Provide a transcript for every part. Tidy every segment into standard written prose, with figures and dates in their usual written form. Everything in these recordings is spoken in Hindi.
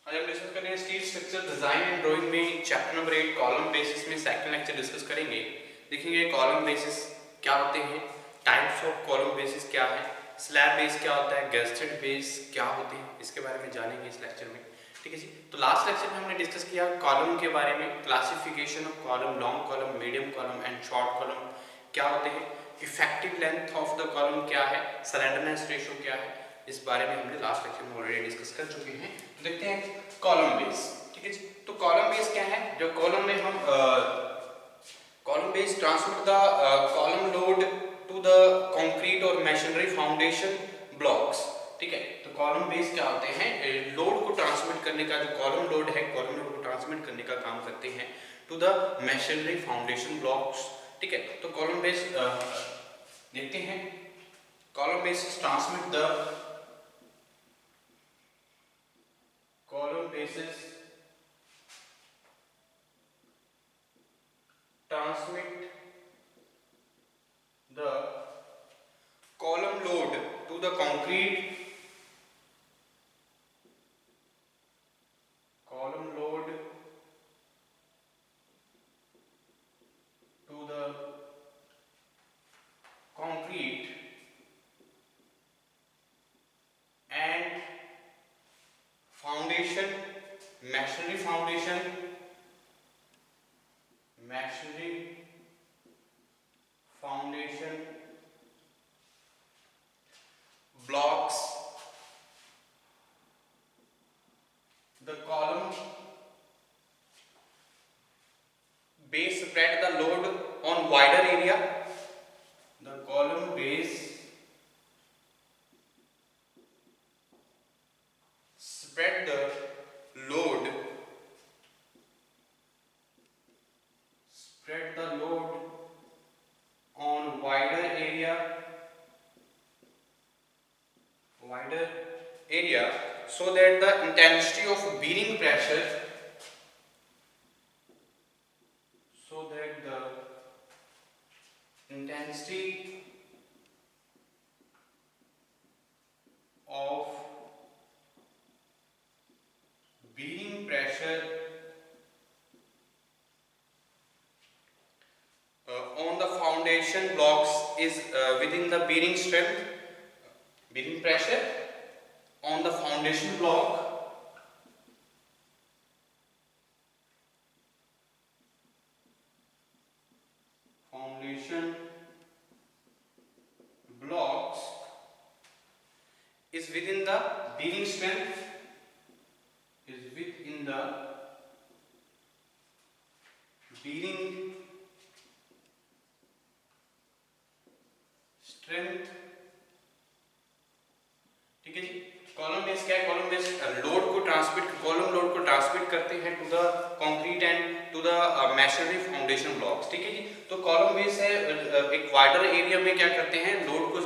आज हम डिस्कस करेंगे steel structure design and drawing में चैप्टर नंबर 8 कॉलम बेसिस में सेकंड लेक्चर डिस्कस करेंगे। देखेंगे कॉलम बेसिस क्या होते हैं, टाइप्स ऑफ कॉलम बेसिस क्या है, स्लैब बेस क्या होता है, गैस्टेड बेस क्या होते हैं, इसके बारे में जानेंगे इस लेक्चर में। ठीक है जी। तो लास्ट लेक्चर में हमने डिस्कस किया कॉलम के बारे में, classification of column, long column, medium column and short column क्या होते हैं, effective length of the column क्या है, स्लैंडरनेस रेशियो क्या है, इस बारे में हमने लास्ट लेक्चर में ऑलरेडी डिस्कस कर चुके हैं। तो देखते हैं कॉलम बेस। ठीक है जी। तो कॉलम बेस क्या है, जो कॉलम में हम column base transmit the column load to the concrete और मशीनरी फाउंडेशन ब्लॉक्स। ठीक है। तो कॉलम बेस क्या होते हैं, लोड को ट्रांसमिट करने का, जो कॉलम लोड है कॉलम लोड को ट्रांसमिट करने का काम करते हैं to the machinery foundation blocks. ठीक है। तो कॉलम बेस देखते हैं, column base transmit the column bases transmit the column load to the concrete column load to the concrete and foundation masonry foundation blocks. The column base spread the load on wider area. The column base spread the load on wider area so that the intensity of bearing pressure of bearing pressure on the foundation blocks is within the bearing strength. Bearing pressure on the foundation block blocks is within the bearing strength ठीक है जी। कॉलम बेस क्या है, कॉलम बेस कॉलम लोड को ट्रांसमिट करते हैं to the concrete and to the masonry foundation blocks. ठीक है जी। तो कॉलम बेस है एक वाइडर एरिया में क्या करते हैं, लोड को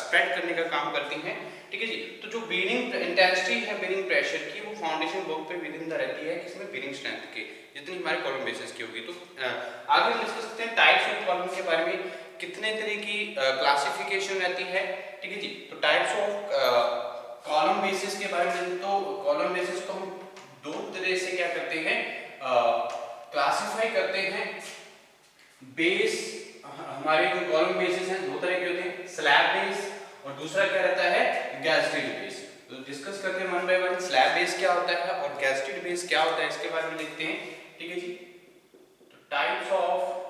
स्प्रेड करने का काम करती हैं। ठीक है जी। तो जो बीरिंग इंटेंसिटी है बीरिंग प्रेशर की, वो फाउंडेशन ब्लॉक पे विद इन द रहती है, किसमें, बीरिंग स्ट्रेंथ के, जितनी हमारे कॉलम बेसिस की होगी। तो आगे हम डिस्कस करते हैं टाइप्स ऑफ कॉलम के बारे में, कितने तरह की क्लासिफिकेशन रहती है। ठीक है जी। तो टाइप्स ऑफ कॉलम बेसिस के बारे में, तो कॉलम बेसिस को हम दो तरह से क्या करते हैं, क्लासिफाई करते हैं। बेस, हमारे जो कॉलम बेसिस हैं दो तरह के होते हैं, स्लैब बेस और दूसरा क्या रहता है, गैस्टेड बेस। तो डिस्कस करते हैं one by one, slab base क्या होता है और गैस्टेड बेस क्या होता है, इसके बारे में देखते हैं। ठीक है जी। तो टाइप्स ऑफ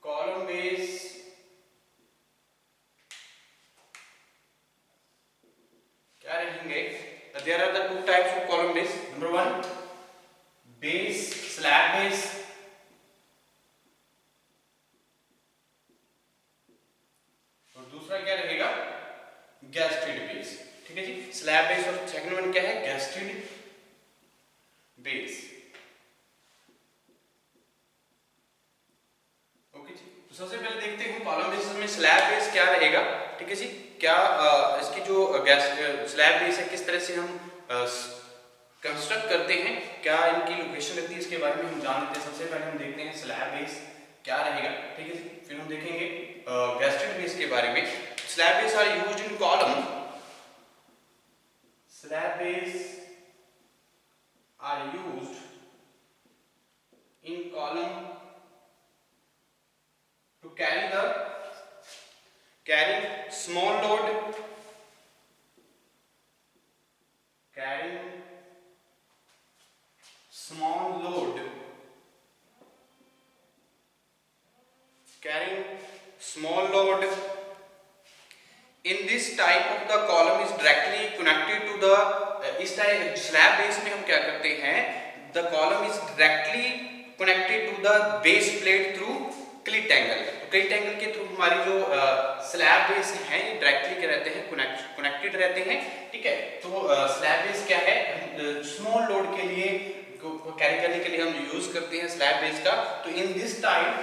कॉलम बेस क्या रहेंगे, there are the two types of column base. Number one, base, slab base. और दूसरा क्या रहेगा, गैस्टेड बेस। ठीक है जी। स्लैब बेस और सेकंड वन क्या है, गैस्टेड बेस। ओके जी। तो सबसे पहले देखते हैं कॉलम बेसिस में स्लैब बेस क्या रहेगा। ठीक है जी। क्या इसकी जो स्लैब बेस है किस तरह से हम कंस्ट्रक्ट करते हैं, क्या इनकी लोकेशन रहती है, इसके बारे में हम जान लेते हैं। सबसे पहले हम देखते हैं स्लैब बेस क्या रहेगा। ठीक है जी। फिर हम देखेंगे गैस्टेड बेस के बारे में। Slab base are used in column slab base are used in column to carry small load, carrying small load, in this type of the column is directly connected to the इस टाइप स्लैब बेस में हम क्या करते हैं, the column is directly connected to the base plate through cleat angle. तो क्लिट एंगल के थ्रू हमारी जो स्लैब बेस है ये डायरेक्टली क्या रहते हैं, कनेक्टेड रहते हैं। ठीक है, तो स्लैब बेस क्या है, स्मॉल लोड के लिए कैरी करने के लिए हम यूज करते हैं स्लैब बेस का। तो in this type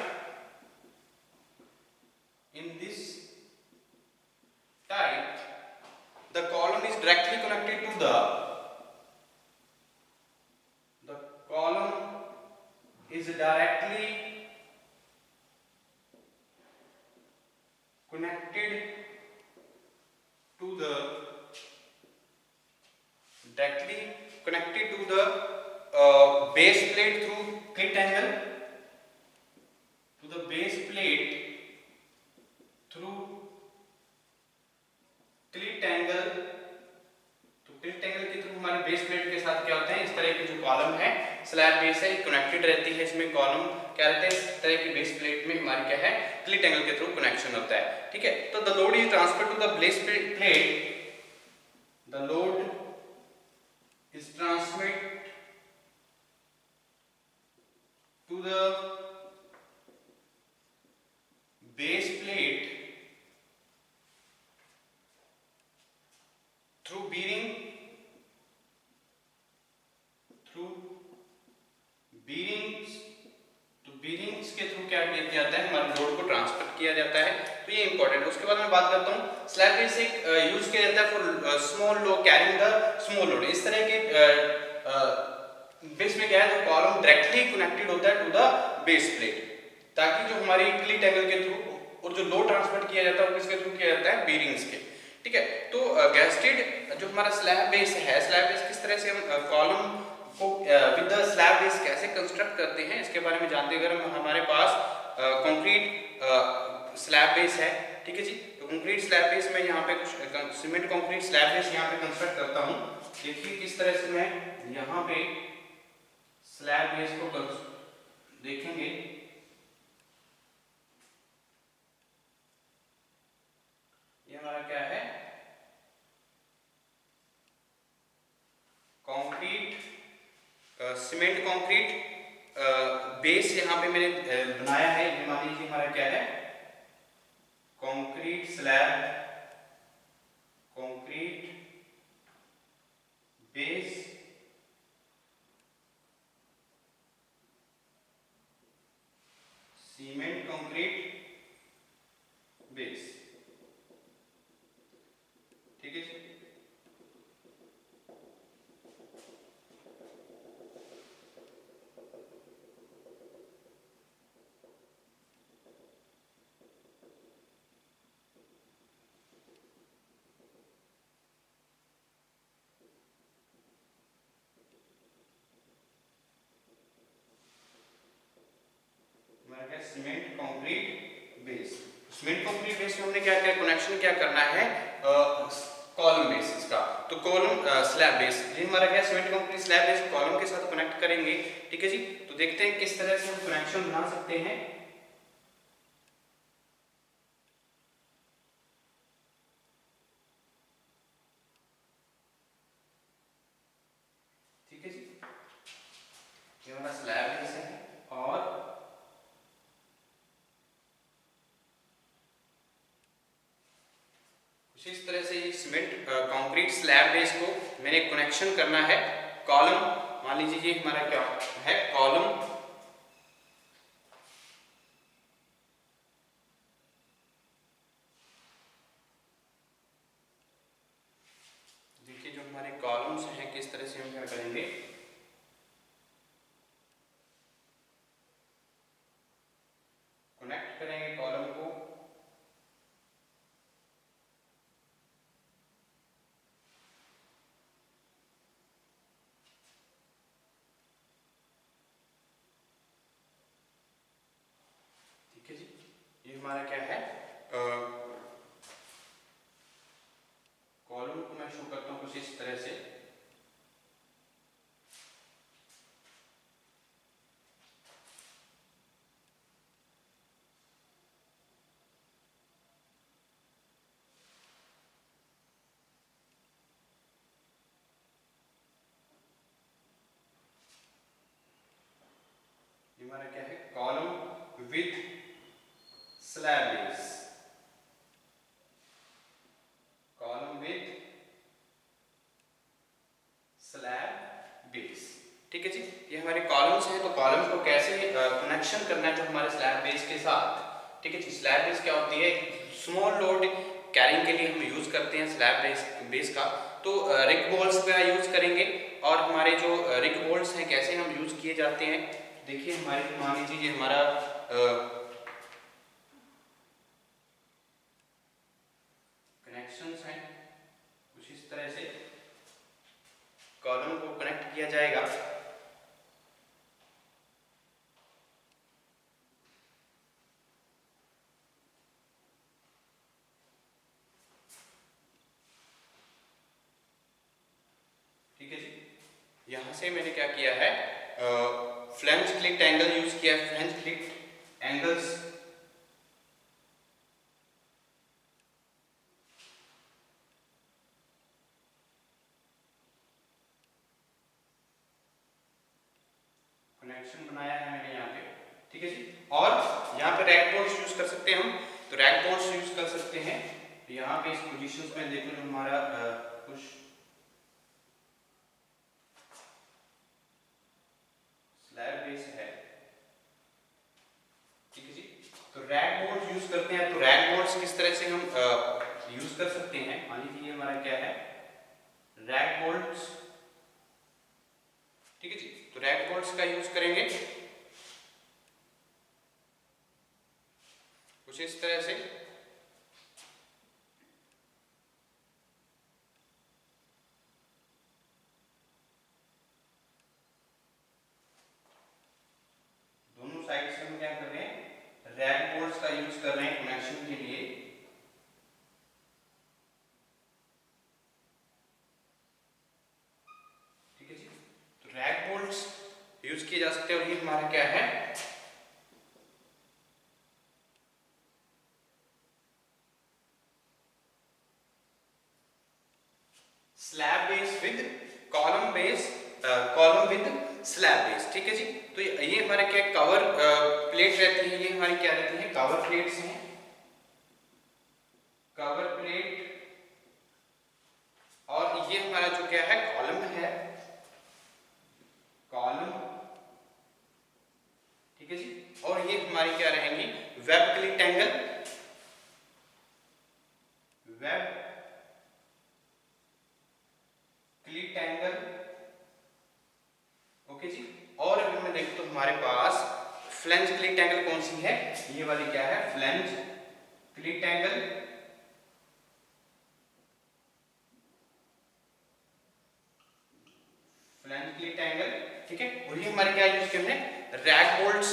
the column is directly connected to the column is directly connected to the base plate through clit angle, to the base plate through cleat angle. तो क्लिट एंगल के थ्रू हमारे बेस प्लेट के साथ क्या होते हैं, इस तरह की जो कॉलम है स्लैब बेस है कनेक्टेड रहती है, इसमें कॉलम क्या रहते हैं, इस तरह की बेस प्लेट में हमारी क्या है, क्लिट एंगल के थ्रू कनेक्शन होता है। ठीक है, तो the load is transferred to the base plate, the load is transmit to the base plate through bearings, तो bearings के थ्रू क्या किया जाता है, हमारे लोड को ट्रांसफर किया जाता है। तो ये इंपॉर्टेंट है। उसके बाद मैं बात करता हूँ स्लैब बेस एक यूज किया जाता है for small load, carrying the small load. इस तरह के बेस में क्या है, तो कॉलम डायरेक्टली कनेक्टेड होता है टू द बेस प्लेट, ताकि जो हमारी क्लिट एंगल के थ्रू और जो लोड ट्रांसफर किया जाता है वो किसके थ्रू किया जाता है, बेरिंग्स के। ठीक है, तो गैस्टेड जो हमारा स्लैब बेस है, स्लैब बेस किस तरह से हम कॉलम को विद द स्लैब बेस कैसे कंस्ट्रक्ट करते हैं इसके बारे में जानते हैं। अगर हमारे पास कंक्रीट स्लैब बेस है, ठीक है जी, तो कंक्रीट स्लैब बेस में यहाँ पे कुछ सीमेंट कंक्रीट स्लैब बेस यहाँ पे कंस्ट्रक्ट करता हूँ। देखिए किस तरह से मैं यहाँ पे स्लैब बेस को देखेंगे, ये हमारा क्या है, कंक्रीट सीमेंट कंक्रीट बेस यहाँ पे मैंने बनाया है। ये मान लीजिए हमारा क्या है, concrete slab, concrete base cement concrete base. ठीक है, cement concrete base. Cement concrete base में हमने क्या क्या कनेक्शन क्या करना है, कॉलम बेसिस का। तो कॉलम स्लैब बेस, ये हमारा क्या cement concrete slab base column के साथ कनेक्ट करेंगे। ठीक है जी, तो देखते हैं किस तरह से हम कनेक्शन बना सकते हैं। ठीक है जी, ये हमारा स्लैब बेस है और इस तरह से ये सीमेंट कंक्रीट स्लैब बेस को मैंने कनेक्शन करना है कॉलम। मान लीजिए ये हमारा क्या है, कॉलम, देखिए जो हमारे कॉलम्स हैं किस तरह से हम क्या करेंगे, कनेक्ट करेंगे कॉलम को हमारा क्या है, कॉलम को मैं शो करता हूँ कुछ इस तरह से। हमारा क्या है, column with slab base, column with slab base. ठीक है जी, ये हमारे कॉलम्स हैं। तो कॉलम्स को कैसे कनेक्शन करना है जो हमारे स्लैब बेस के साथ। ठीक है जी, स्लैब बेस क्या होती है, स्मॉल लोड कैरिंग के लिए हम यूज करते हैं स्लैब बेस का। तो रिग बोल्ट्स का यूज करेंगे। और हमारे जो रिग बोल्ट्स हैं कैसे हम यूज किए जाते हैं, देखिए हमारे, मान लीजिए ये हमारा कनेक्शंस हैं, कुछ इस तरह से कॉलम को कनेक्ट किया जाएगा। ठीक है जी, यहां से मैंने क्या किया है, फ्लैंज क्लिक एंगल यूज किया है, फ्लैंज क्लिक एंगल्स। कनेक्शन बनाया है मैंने यहाँ पे। ठीक है जी, और यहाँ पे रैक बोल्ट्स यूज कर सकते हैं हम, तो रैक बोल्ट्स यूज कर सकते हैं। तो यहाँ पे इस पोजीशंस में देखो जो हमारा कुछ स्लैब बेस है। ठीक है जी, तो रैक बोल्ट्स यूज करते हैं। तो रैक बोल्ट्स किस तरह से हम यूज कर सकते हैं, मान लीजिए हमारा क्या है, रैक बोल्ट्स। ठीक है जी, तो रैक बोल्ट्स का यूज करेंगे कुछ इस तरह से। दोनों साइड से हम क्या कर रहे हैं, रैक बोल्ट्स का यूज कर रहे हैं कनेक्शन के लिए। ठीक है जी, तो रैक बोल्ट्स यूज किए जा सकते हैं। और ये हमारा क्या है, slab base with column base, column with slab base. ठीक है जी, तो ये हमारे क्या कवर प्लेट रहती है, ये हमारी क्या रहती है, कवर प्लेट्स हैं, कवर प्लेट। और ये हमारा जो क्या है, कॉलम है, कॉलम। ठीक है जी, और ये हमारी क्या रहेंगी, web cleat angle, web cleat angle. Okay जी, और अगर मैं देखूं तो हमारे पास फ्लैंज क्लिट एंगल कौन सी है, ये वाली क्या है, flange cleat angle. Flange cleat angle. ठीक है, और ये हमारे क्या यूज करने हैं, रैक बोल्ट्स,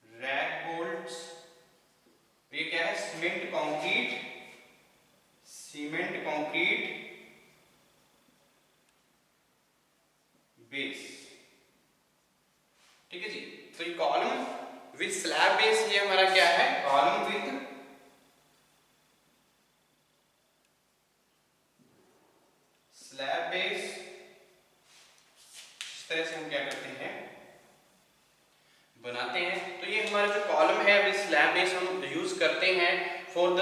रैक बोल्ट्स। ये क्या है, cement concrete, cement concrete base. ठीक है जी, तो ये कॉलम विद स्लैब बेस, ये हमारा क्या है, कॉलम विद स्लैब बेस। इस तरह से हम क्या करते हैं, बनाते हैं। तो ये हमारा जो कॉलम है विद स्लैब बेस हम यूज करते हैं for the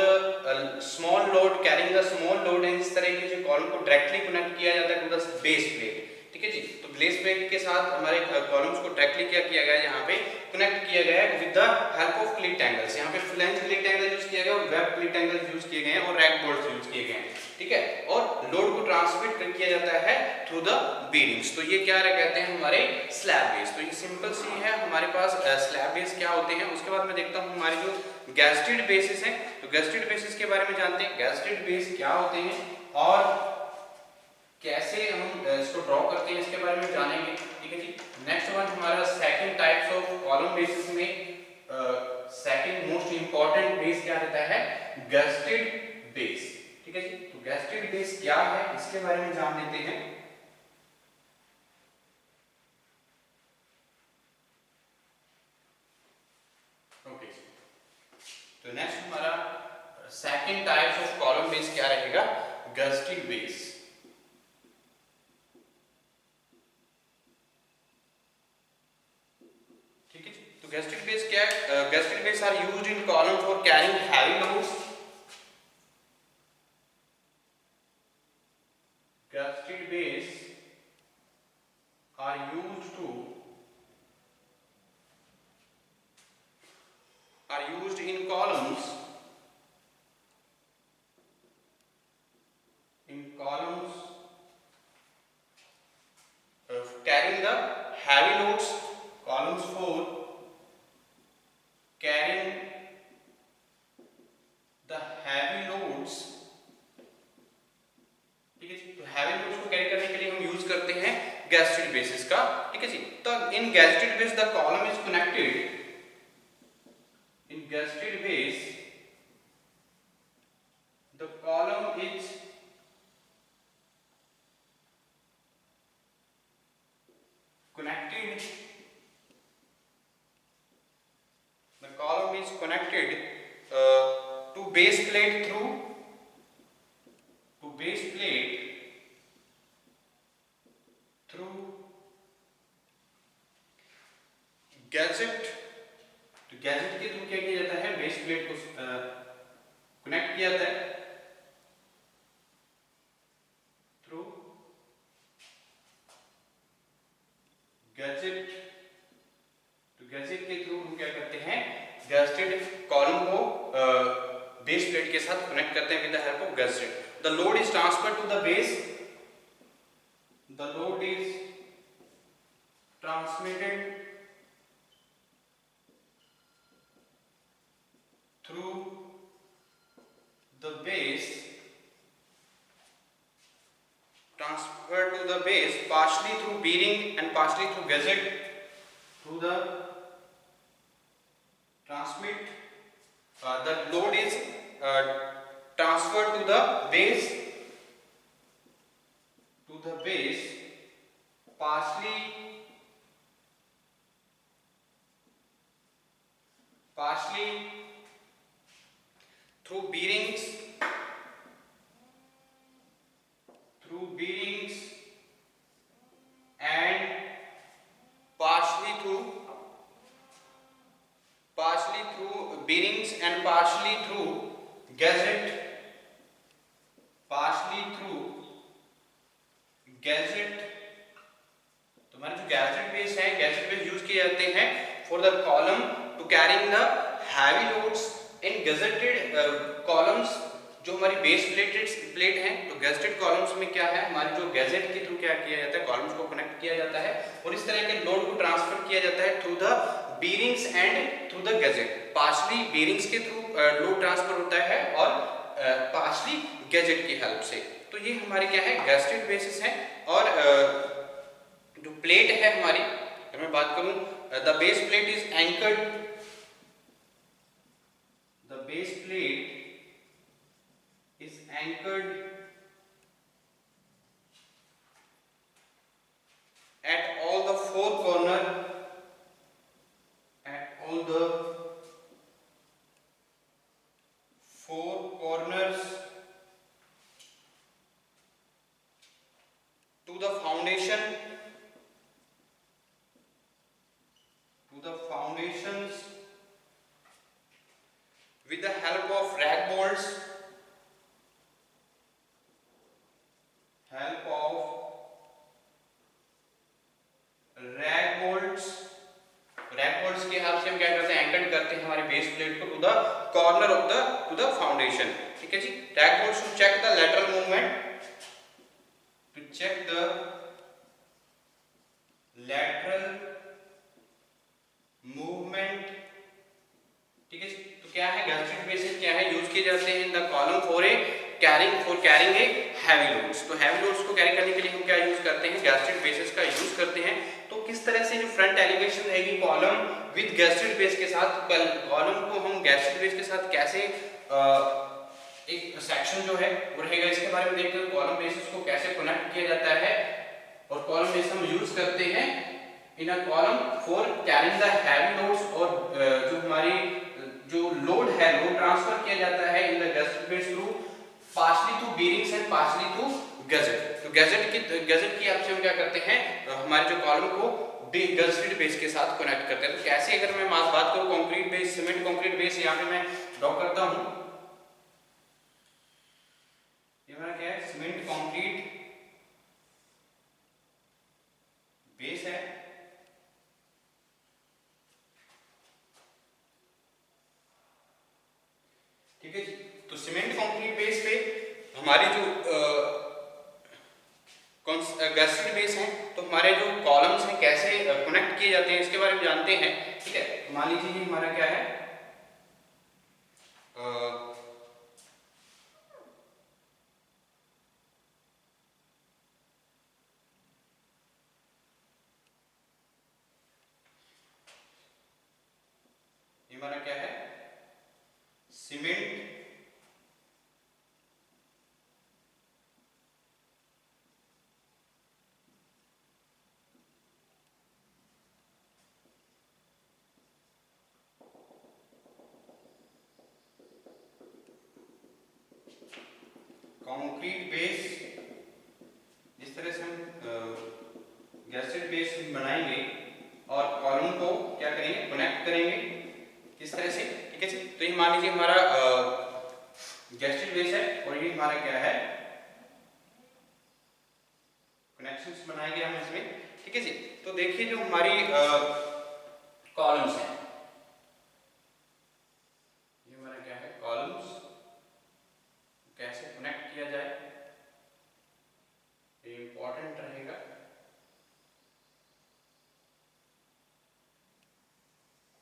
small load, carrying the small load. And इस तरह के जो कॉलम को डायरेक्टली कनेक्ट किया जाता है टू द बेस प्लेट। ठीक है जी, तो बेस प्लेट के साथ हमारे कॉलम्स को डायरेक्टली क्या किया गया है, यहाँ पे कनेक्ट किया गया है with the help of cleat angles. यहाँ पे फ्लैंज क्लिट एंगल यूज किया गया, और वेब क्लिट एंगल यूज किए गए हैं, और रैक बोल्ट्स यूज किए गए हैं। ठीक है, और लोड को ट्रांसमिट किया जाता है थ्रू द बीरिंग्स। तो ये क्या कहते हैं, हमारे स्लैब बेस। तो ये सिंपल सी है हमारे पास स्लैब बेस क्या होते हैं। उसके बाद मैं देखता हूँ हमारे जो गैस्टेड बेसिस हैं, तो गैस्टेड बेसिस के बारे में जानते हैं, गैस्टेड बेस क्या होते हैं और कैसे हम इसको ड्रॉ करते हैं, इसके बारे में जानेंगे। ठीक है जी, नेक्स्ट वन हमारा second types of column basis में सेकंड मोस्ट इंपॉर्टेंट बेस क्या रहता है, गस्टेड बेस। ठीक है जी, तो गस्टेड बेस क्या है इसके बारे में जान लेते हैं। ओके, तो नेक्स्ट हमारा second types of column base क्या रहेगा, गस्टेड बेस। ठीक है जी, तो गस्टेड बेस क्या है, gusseted base are used in column for carrying heavy loads. Gusted base are used in columns carrying the heavy loads, columns for carrying the heavy loads। ठीक है जी, तो हैवी लोड्स को कैरी करने के लिए हम यूज करते हैं गस्टेड बेसिस का। ठीक है जी, तो in gusseted base the column is connected, in gusseted base the column is connected, the column is connected to base plate through gusset. तो गैजेट के थ्रू क्या किया जाता है, बेस प्लेट को कनेक्ट किया जाता है थ्रू गैजेट। तो गैजेट के थ्रू हम क्या करते हैं, गस्टेड कॉलम को बेस प्लेट के साथ कनेक्ट करते हैं with the help of gusseted. The load is transferred to the base, the load is transmitted through the base, transferred to the base partially through bearing and partially through gusset to the transmit, the load is transferred to the base partially through bearings and partially through bearings and partially through gusset, तो हमारे जो गैजेट बेस है, गैजेट बेस यूज किए जाते हैं for the column to carrying the heavy loads in gazetted columns. जो हमारी बेस प्लेट हैं, तो गजेटेड कॉलम्स में क्या है, हमारे जो गैजेट के थ्रू क्या किया जाता है, कॉलम्स को कनेक्ट किया जाता है और इस तरह के लोड को ट्रांसफर किया जाता है through the bearings and through the gadget. Partially bearings के थ्रू लोड ट्रांसफर होता है और पार्शली गैजेट की हेल्प से। तो ये हमारे क्या है, गस्टेड बेसिस है। और जो प्लेट है हमारी, अगर मैं बात करूं, the base plate is anchored, the base plate is anchored at all the four corners to the foundations with the help of rag bolts, के हेल्प से हम क्या करते हैं, एंकर्ड करते हैं हमारे बेस प्लेट को to the corner of the foundation. ठीक है जी, rag bolts to check the lateral movement, ठीक है जी। तो क्या है, गस्टेड बेसिस क्या है, यूज किए जाते हैं in the column for carrying a heavy loads. तो हैवी लोड्स को कैरी करने के लिए हम क्या यूज करते हैं, गस्टेड बेसिस का यूज करते हैं। तो किस तरह से जो फ्रंट एलिवेशन रहेगी कॉलम विद गैस्ट्रेड बेस के साथ, कॉलम को हम गैस्ट्रेड बेस के साथ कैसे एक सेक्शन जो है वो रहेगा, इसके बारे में देखते हैं। कॉलम बेसिस को कैसे कनेक्ट किया जाता है, और कॉलम बेस हम यूज करते हैं in a column for carrying the heavy loads, और जो हमारी जो लोड है, लोड ट्रांसफर किया जाता है in the gusseted base through partially through bearings and partially through gadget. तो गैजेट की हेल्प से हम क्या करते हैं, हमारे जो कॉलम को गैस्ट्रेड बेस के साथ कनेक्ट करते हैं। तो कैसे, अगर मैं बात करूं concrete base, cement concrete base, यहाँ पे मैं ड्रॉ करता हूं, ये हमारा क्या है, सीमेंट कंक्रीट बेस है। ठीक है जी, तो सीमेंट कंक्रीट बेस पे हमारी जो गैस्ट्रेड बेस है, तो हमारे जो कॉलम्स हैं कैसे कनेक्ट किए जाते हैं इसके बारे में जानते हैं। ठीक है, मान लीजिए ये हमारा क्या है, ये हमारा क्या है, सीमेंट कंक्रीट बेस, जिस तरह से हम गैस्ट्रेड बेस बनाएंगे और कॉलम को क्या करेंगे, कनेक्ट करेंगे किस तरह से। ठीक है जी, तो ये मान लीजिए हमारा गैस्ट्रेड बेस है, और ये हमारा क्या है, कनेक्शंस बनाएंगे हम इसमें। ठीक है जी, तो देखिए जो हमारी कॉलम्स हैं, ये हमारा क्या है, कॉलम्स कैसे कनेक्ट किया जाए, ये इंपॉर्टेंट रहेगा।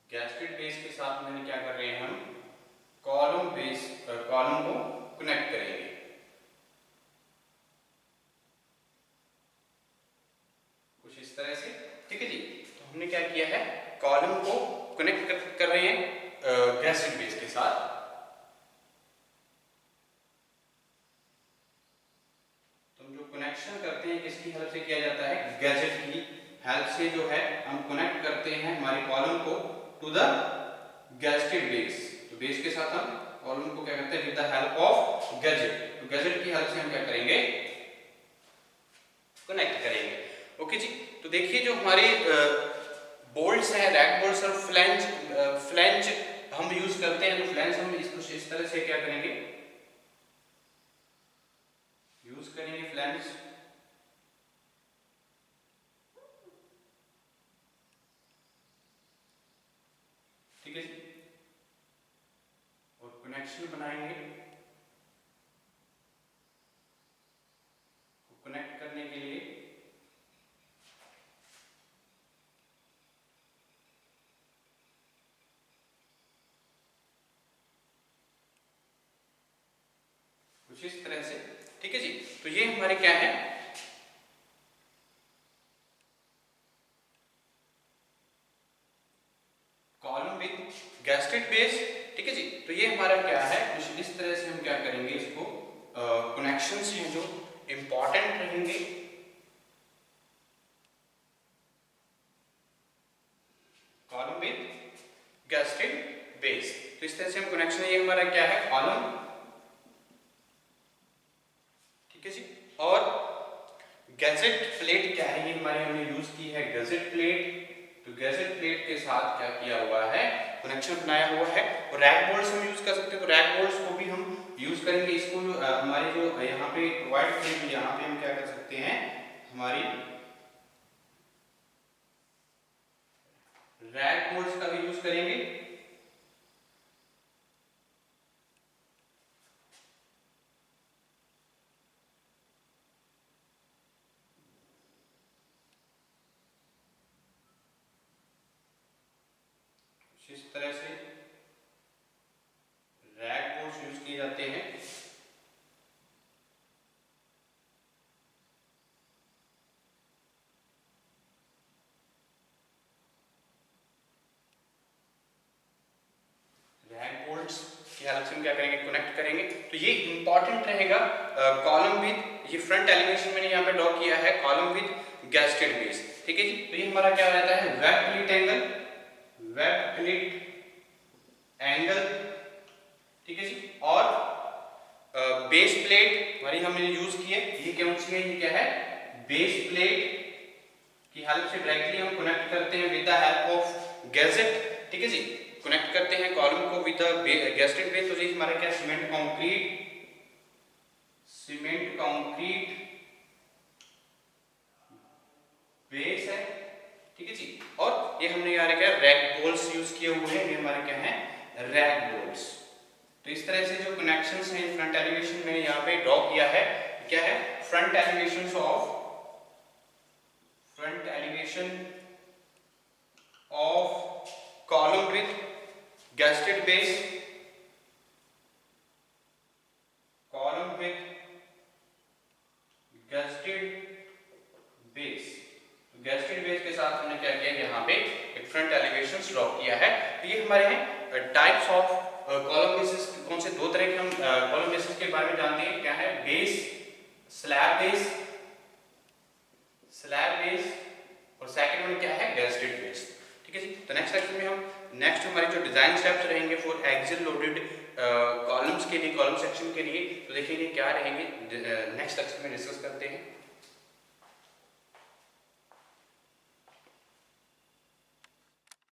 गैस्ट्रेड बेस के साथ मैंने क्या कर रहे हैं, हम कॉलम बेस, कॉलम को कनेक्ट करेंगे कुछ इस तरह से। ठीक है जी, तो हमने क्या किया है, कॉलम को कनेक्ट कर रहे हैं गैस्ट्रेड बेस के साथ। तो हम जो कनेक्शन करते हैं किसकी हेल्प से किया जाता है, गैजेट की हेल्प से जो है हम कनेक्ट करते हैं हमारी कॉलम को टू द गैस्ट्रेड बेस। तो बेस के साथ हम कॉलम को क्या करते हैं, with the help of gadget. तो गैजेट की हेल्प से हम क्या करेंगे, कनेक्ट करेंगे। ओके जी, तो देखिए जो हमारे बोल्ट्स हैं, रैक बोल्ट्स और फ्लैंज हम यूज करते हैं। तो फ्लैंज हम इसको इस तरह से क्या करेंगे, यूज करेंगे फ्लैंज। ठीक है जी, और कनेक्शन बनाएंगे, कनेक्ट करने के लिए कुछ इस तरह से। ठीक है जी, तो ये हमारे क्या है, कॉलम विद गैस्ट्रेड बेस। ठीक है जी, तो ये हमारा क्या है, कुछ इस तरह से हम क्या करेंगे, इसको कनेक्शंस हैं जो इंपॉर्टेंट रहेंगे। कॉलम विद गैस्ट्रेड बेस, तो इस तरह से हम कनेक्शन, ये हमारा क्या है, कॉलम। ठीक है जी, और गैजेट प्लेट क्या है, ये हमारे हमने यूज की है गैजेट प्लेट। तो गैजेट प्लेट के साथ क्या किया हुआ है, कनेक्शन बनाया हुआ है। और रैक बोल्ट्स हम यूज कर सकते हैं, तो रैक बोल्ट्स को भी हम यूज करेंगे। इसको हमारे जो यहाँ पे प्रोवाइड किए, यहाँ पे हम क्या कर सकते हैं, हमारी रैक बोल्ट्स का भी यूज करेंगे। इस तरह से रैक बोल्ट्स यूज किए जाते हैं। ये इंपॉर्टेंट रहेगा। कॉलम विद, ये फ्रंट एलिवेशन मैंने यहाँ पे ड्रॉ किया है, कॉलम विद गैस्टेड बेस, ठीक है जी। तो ये हमारा क्या रहता है, web pleat angle, web pleat angle, ठीक है जी। और बेस प्लेट हमारी हमने यूज की है, ये कौन सी है, ये क्या है, बेस प्लेट की हेल्प से डायरेक्टली हम कनेक्ट करते हैं with the help of gadget, ठीक है जी। कनेक्ट करते हैं कॉलम को विद द गैस्टेड बेस। तो ये हमारा क्या, सीमेंट कंक्रीट बेस है, ठीक है जी। और ये हमने यहाँ क्या रैक बोल्स यूज किए हुए हैं, ये हमारे क्या है, रैक बोल्स। तो इस तरह से जो कनेक्शंस हैं फ्रंट एलिवेशन में यहाँ पे ड्रॉ किया है, क्या है, front elevation of column with gusseted base, column with gusseted base. Gusseted base के साथ हमने क्या किया, यहाँ पे एक फ्रंट एलिवेशन ड्रॉ किया है। तो ये हमारे हैं टाइप्स ऑफ कॉलम बेसिस। कौन से, दो तरह के हम कॉलम बेसिस के बारे में जानते हैं, क्या है, बेस, स्लैब बेस और सेकंड वन क्या है, गैस्टेड बेस, ठीक है जी। तो नेक्स्ट सेक्शन में हम नेक्स्ट हमारे जो डिजाइन स्टेप्स रहेंगे फॉर एक्सियल लोडेड कॉलम्स के लिए, कॉलम सेक्शन के लिए, तो देखेंगे क्या रहेंगे, नेक्स्ट सेक्शन में डिस्कस करते हैं।